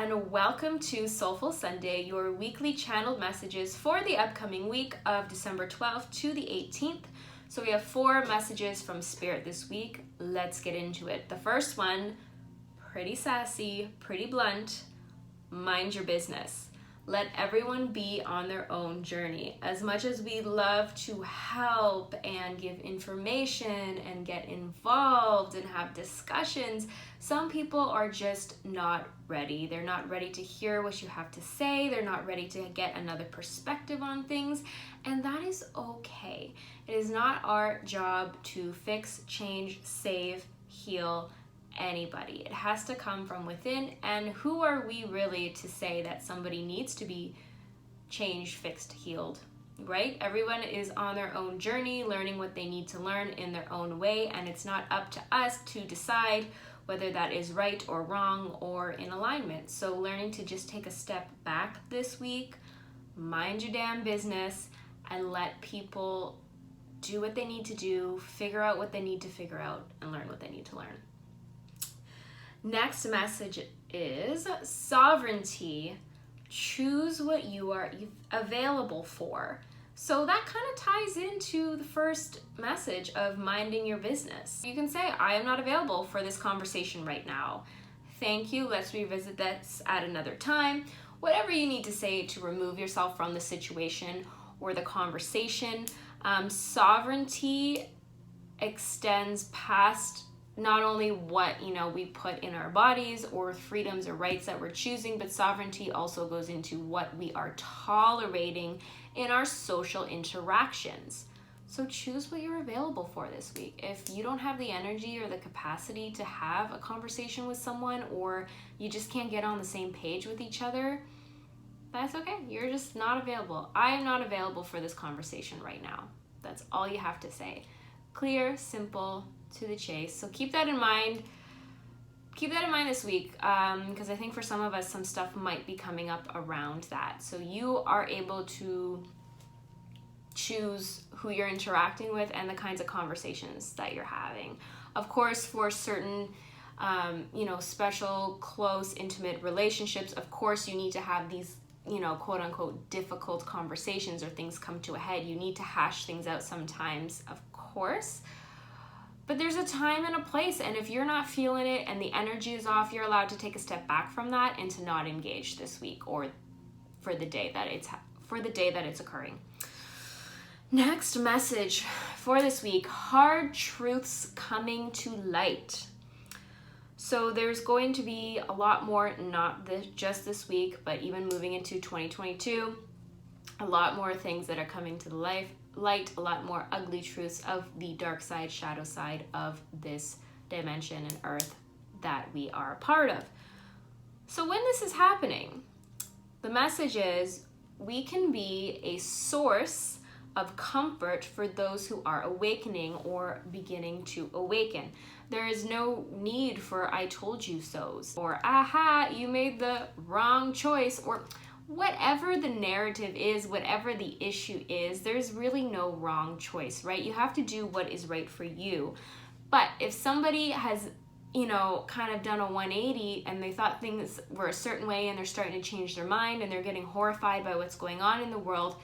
and welcome to Soulful Sunday, your weekly channeled messages for the upcoming week of December 12th to the 18th. So we have 4 messages from Spirit this week. Let's get into it. The first one, pretty sassy, pretty blunt, mind your business. Let everyone be on their own journey. As much as we love to help and give information and get involved and have discussions, some people are just not ready. They're not ready to hear what you have to say. They're not ready to get another perspective on things, and that is okay. It is not our job to fix, change, save, heal anybody. It has to come from within, and who are we really to say that somebody needs to be changed, fixed, healed, right? Everyone is on their own journey, learning what they need to learn in their own way, and it's not up to us to decide whether that is right or wrong or in alignment. So learning to just take a step back this week, mind your damn business, and let people do what they need to do, figure out what they need to figure out, and learn what they need to learn. Next message is sovereignty. Choose what you are available for. So that kind of ties into the first message of minding your business. You can say, I am not available for this conversation right now. Thank you. Let's revisit this at another time. Whatever you need to say to remove yourself from the situation or the conversation. Sovereignty extends past not only what we put in our bodies or freedoms or rights that we're choosing, but sovereignty also goes into what we are tolerating in our social interactions. So choose what you're available for this week. If you don't have the energy or the capacity to have a conversation with someone, or you just can't get on the same page with each other, that's okay. You're just not available. I am not available for this conversation right now. That's all you have to say. Clear, simple, to the chase. So keep that in mind. Keep that in mind this week, because I think for some of us, some stuff might be coming up around that. So you are able to choose who you're interacting with and the kinds of conversations that you're having. Of course, for certain, special, close, intimate relationships, of course, you need to have these, quote unquote, difficult conversations, or things come to a head. You need to hash things out sometimes, of course. But there's a time and a place, and if you're not feeling it and the energy is off, you're allowed to take a step back from that and to not engage this week or for the day that it's occurring. Next message for this week, hard truths coming to light. So there's going to be a lot more, not just this week, but even moving into 2022, a lot more things that are coming to the light, a lot more ugly truths of the dark side, shadow side of this dimension and earth that we are a part of. So when this is happening, the message is we can be a source of comfort for those who are awakening or beginning to awaken. There is no need for I told you so's, or aha, you made the wrong choice, or whatever the narrative is, whatever the issue is, there's really no wrong choice, right? You have to do what is right for you. But if somebody has, kind of done a 180 and they thought things were a certain way and they're starting to change their mind and they're getting horrified by what's going on in the world,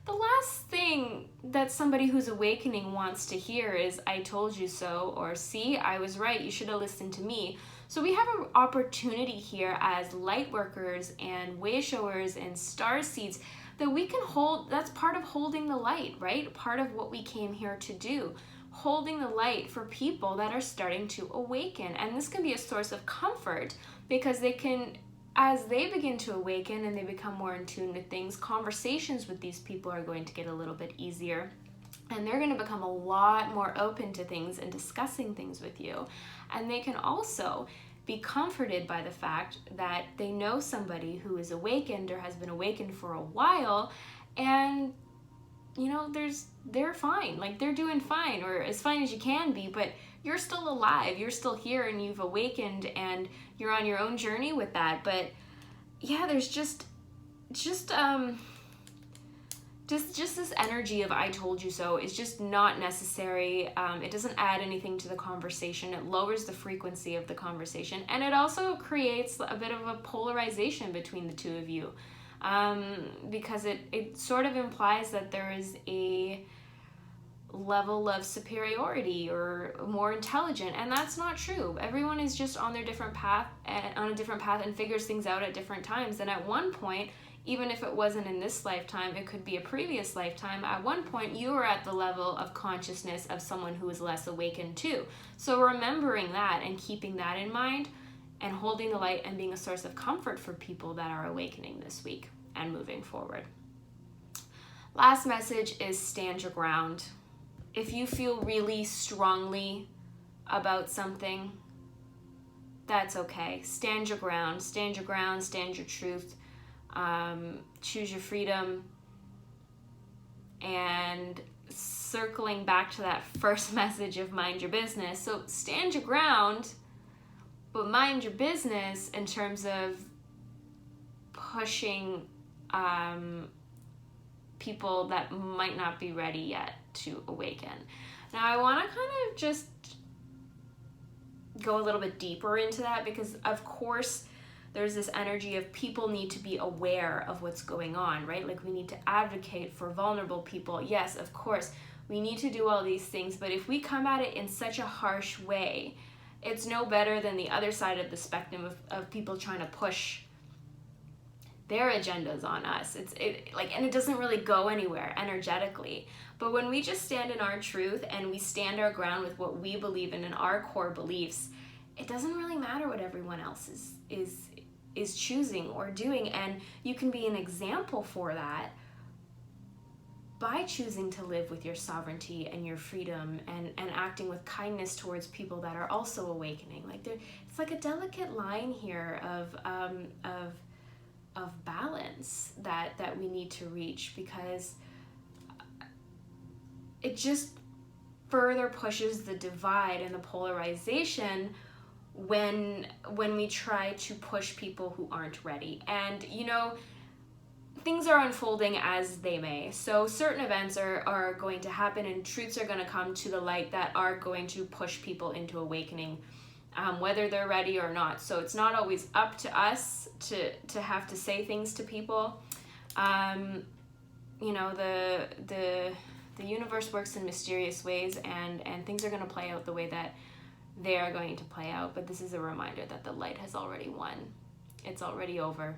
the last thing that somebody who's awakening wants to hear is, I told you so, or see, I was right, you should have listened to me. So we have an opportunity here as light workers and way showers and star seeds that we can hold. That's part of holding the light, right? Part of what we came here to do. Holding the light for people that are starting to awaken. And this can be a source of comfort because they can, as they begin to awaken and they become more in tune with things, conversations with these people are going to get a little bit easier. And they're going to become a lot more open to things and discussing things with you. And they can also be comforted by the fact that they know somebody who is awakened or has been awakened for a while, and they're fine, like they're doing fine, or as fine as you can be, but you're still alive, you're still here, and you've awakened and you're on your own journey with that. But yeah, there's just just this energy of I told you so is just not necessary. It doesn't add anything to the conversation. It lowers the frequency of the conversation, and it also creates a bit of a polarization between the two of you, because it sort of implies that there is a level of superiority or more intelligent, and that's not true. Everyone is just on their different path, and figures things out at different times. And at one point, even if it wasn't in this lifetime, it could be a previous lifetime. At one point, you were at the level of consciousness of someone who is less awakened too. So remembering that and keeping that in mind and holding the light and being a source of comfort for people that are awakening this week and moving forward. Last message is stand your ground. If you feel really strongly about something, that's okay. Stand your ground, stand your ground, stand your truth. Choose your freedom. And circling back to that first message of mind your business. So stand your ground, but mind your business in terms of pushing people that might not be ready yet to awaken. Now I want to kind of just go a little bit deeper into that, because of course there's this energy of people need to be aware of what's going on, right? Like we need to advocate for vulnerable people. Yes, of course, we need to do all these things, but if we come at it in such a harsh way, it's no better than the other side of the spectrum of people trying to push their agendas on us. And it doesn't really go anywhere energetically. But when we just stand in our truth and we stand our ground with what we believe in and our core beliefs, it doesn't really matter what everyone else is choosing or doing. And you can be an example for that by choosing to live with your sovereignty and your freedom and acting with kindness towards people that are also awakening. It's like a delicate line here of balance that we need to reach, because it just further pushes the divide and the polarization when we try to push people who aren't ready. And things are unfolding as they may. So certain events are going to happen, and truths are going to come to the light that are going to push people into awakening, whether they're ready or not. So it's not always up to us to have to say things to people. The universe works in mysterious ways, and things are going to play out the way that they are going to play out. But this is a reminder that the light has already won. It's already over.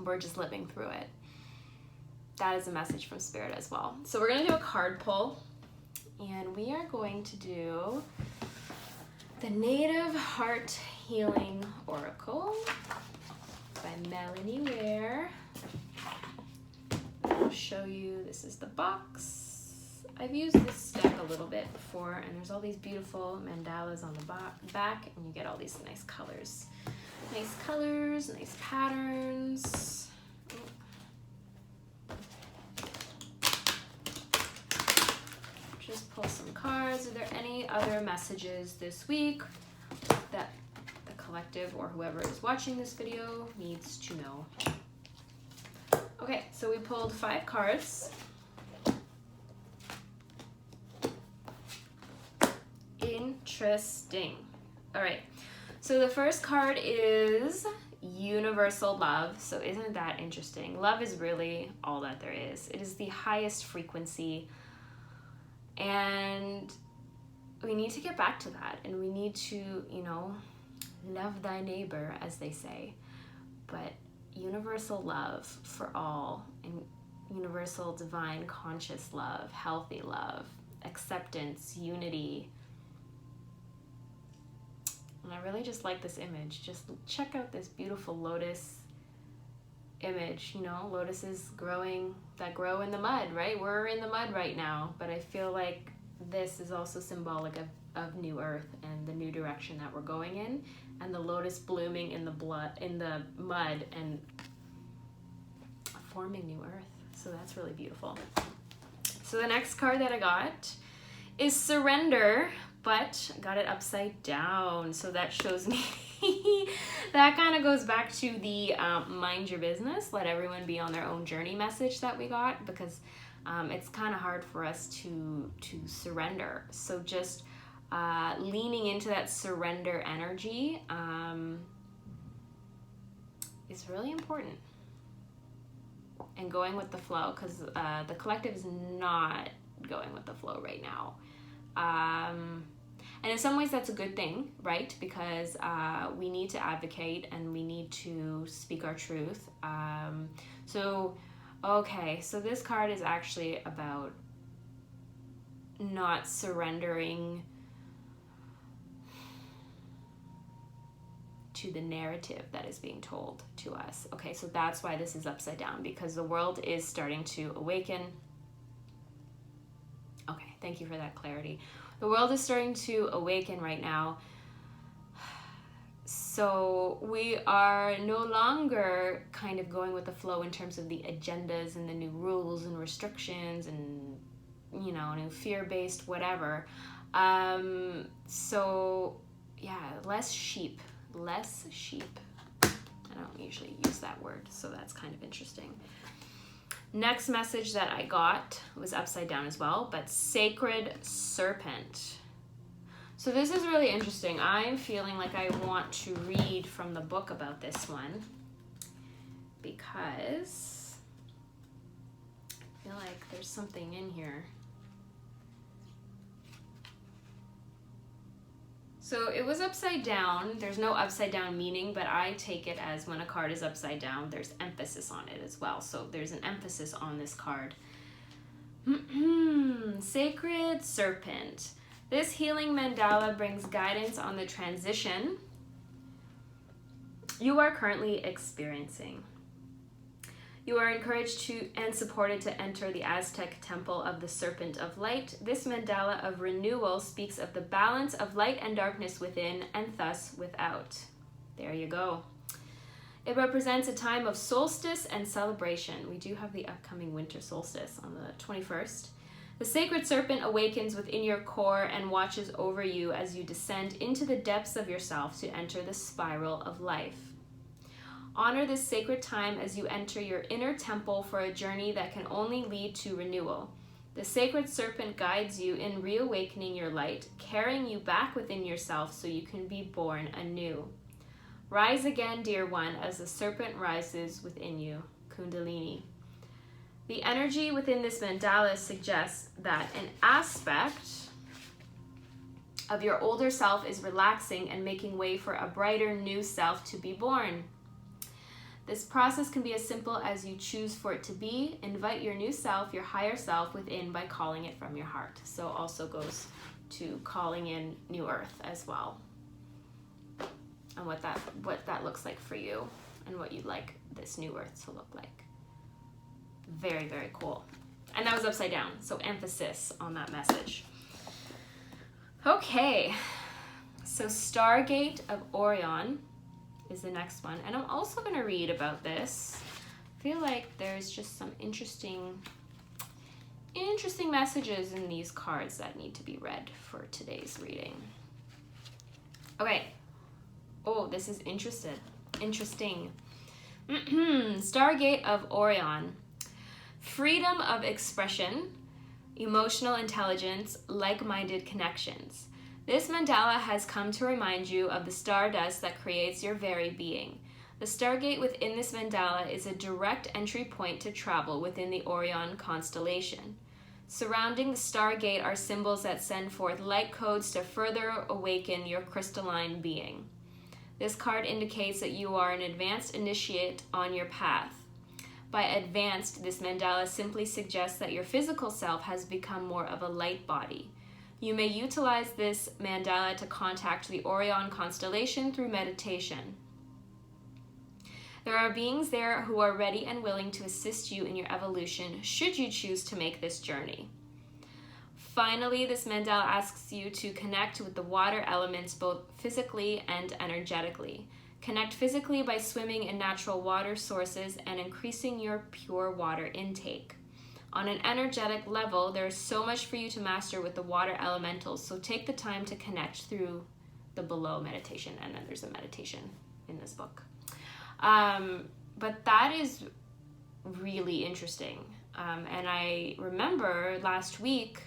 We're just living through it. That is a message from Spirit as well. So we're going to do a card pull, and we are going to do the Native Heart Healing Oracle by Melanie Ware. I'll show you, this is the box. I've used this deck a little bit before, and there's all these beautiful mandalas on the back, and you get all these nice colors. Nice colors, nice patterns. Just pull some cards. Are there any other messages this week that the collective or whoever is watching this video needs to know? Okay, so we pulled 5 cards. Interesting. All right. So the first card is Universal Love. So isn't that interesting? Love is really all that there is. It is the highest frequency. And we need to get back to that. And we need to, love thy neighbor, as they say. But universal love for all, and universal divine conscious love, healthy love, acceptance, unity. And I really just like this image. Just check out this beautiful lotus image. Lotuses that grow in the mud, right? We're in the mud right now, but I feel like this is also symbolic of new earth and the new direction that we're going in, and the lotus blooming in the mud and forming new earth. So that's really beautiful. So the next card that I got is Surrender, but I got it upside down. So that shows me That kind of goes back to the mind your business, let everyone be on their own journey message that we got, because it's kind of hard for us to surrender. So just leaning into that surrender energy is really important. And going with the flow, because the collective is not going with the flow right now. And in some ways that's a good thing, right? Because we need to advocate and we need to speak our truth. So this card is actually about not surrendering to the narrative that is being told to us. Okay, so that's why this is upside down, because the world is starting to awaken. Okay, thank you for that clarity. The world is starting to awaken right now. So we are no longer kind of going with the flow in terms of the agendas and the new rules and restrictions and, you know, new fear-based whatever. So yeah, less sheep. I don't usually use that word, so that's kind of interesting. Next message that I got was upside down as well, but Sacred Serpent. So this is really interesting. I'm feeling like I want to read from the book about this one because I feel like there's something in here. So it was upside down. There's no upside down meaning, but I take it as when a card is upside down, there's emphasis on it as well. So there's an emphasis on this card. Sacred Serpent. This healing mandala brings guidance on the transition you are currently experiencing. You are encouraged to and supported to enter the Aztec temple of the Serpent of Light. This mandala of renewal speaks of the balance of light and darkness within and thus without. There you go. It represents a time of solstice and celebration. We do have the upcoming winter solstice on the 21st. The Sacred Serpent awakens within your core and watches over you as you descend into the depths of yourself to enter the spiral of life. Honor this sacred time as you enter your inner temple for a journey that can only lead to renewal. The Sacred Serpent guides you in reawakening your light, carrying you back within yourself so you can be born anew. Rise again, dear one, as the serpent rises within you. Kundalini. The energy within this mandala suggests that an aspect of your older self is relaxing and making way for a brighter new self to be born. This process can be as simple as you choose for it to be. Invite your new self, your higher self within by calling it from your heart. So also goes to calling in New Earth as well. And what that looks like for you and what you'd like this New Earth to look like. Very, very cool. And that was upside down, so emphasis on that message. Okay, so Stargate of Orion is the next one. And I'm also going to read about this. I feel like there's just some interesting messages in these cards that need to be read for today's reading. Okay. Oh, this is interesting. Stargate of Orion. Freedom of expression, emotional intelligence, like-minded connections. This mandala has come to remind you of the stardust that creates your very being. The Stargate within this mandala is a direct entry point to travel within the Orion constellation. Surrounding the Stargate are symbols that send forth light codes to further awaken your crystalline being. This card indicates that you are an advanced initiate on your path. By advanced, this mandala simply suggests that your physical self has become more of a light body. You may utilize this mandala to contact the Orion constellation through meditation. There are beings there who are ready and willing to assist you in your evolution should you choose to make this journey. Finally, this mandala asks you to connect with the water elements both physically and energetically. Connect physically by swimming in natural water sources and increasing your pure water intake. On an energetic level, there is so much for you to master with the water elementals, so take the time to connect through the below meditation, and then there's a meditation in this book. But that is really interesting. And I remember last week,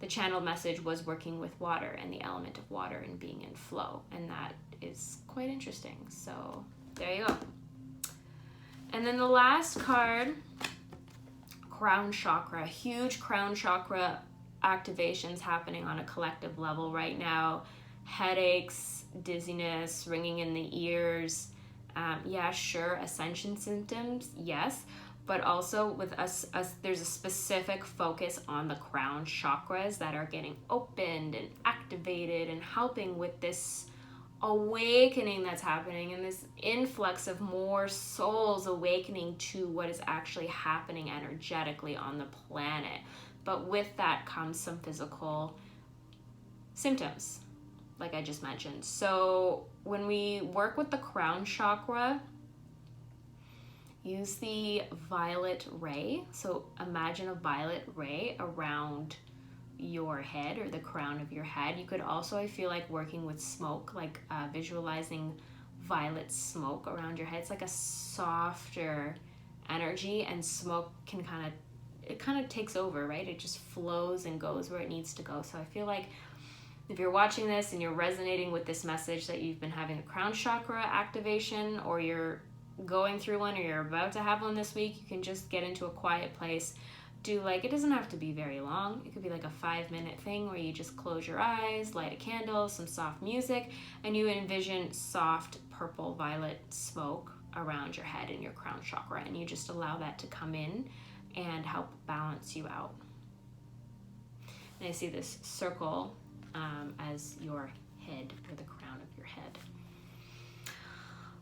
the channeled message was working with water and the element of water and being in flow. And that is quite interesting. So there you go. And then the last card, crown chakra. Huge crown chakra activations happening on a collective level right now. Headaches, dizziness, ringing in the ears. Yeah, sure, ascension symptoms, yes. But also with us, there's a specific focus on the crown chakras that are getting opened and activated and helping with this awakening that's happening and this influx of more souls awakening to what is actually happening energetically on the planet. But with that comes some physical symptoms, like I just mentioned. So when we work with the crown chakra, use the violet ray. So imagine a violet ray around your head or the crown of your head. You could also, I feel like, working with smoke, like visualizing violet smoke around your head. It's like a softer energy, and smoke can kind of takes over, right? It just flows and goes where it needs to go. So I feel like if you're watching this and you're resonating with this message that you've been having a crown chakra activation, or you're going through one, or you're about to have one this week, you can just get into a quiet place. Do like, it doesn't have to be very long. It could be like a 5-minute thing where you just close your eyes, light a candle, some soft music, and you envision soft purple violet smoke around your head and your crown chakra, and you just allow that to come in and help balance you out. And I see this circle as your head, or the crown of your head.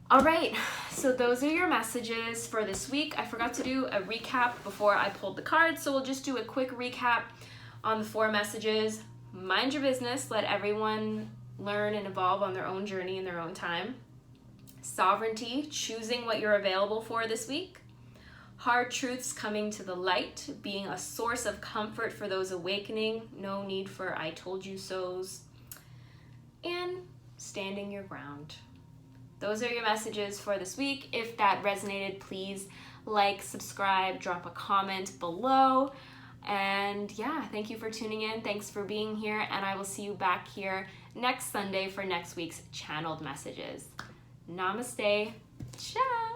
All right, so those are your messages for this week. I forgot to do a recap before I pulled the cards, so we'll just do a quick recap on the 4 messages. Mind your business. Let everyone learn and evolve on their own journey in their own time. Sovereignty, choosing what you're available for this week. Hard truths coming to the light, being a source of comfort for those awakening. No need for I told you so's. And standing your ground. Those are your messages for this week. If that resonated, please like, subscribe, drop a comment below. And yeah, thank you for tuning in. Thanks for being here. And I will see you back here next Sunday for next week's channeled messages. Namaste. Ciao.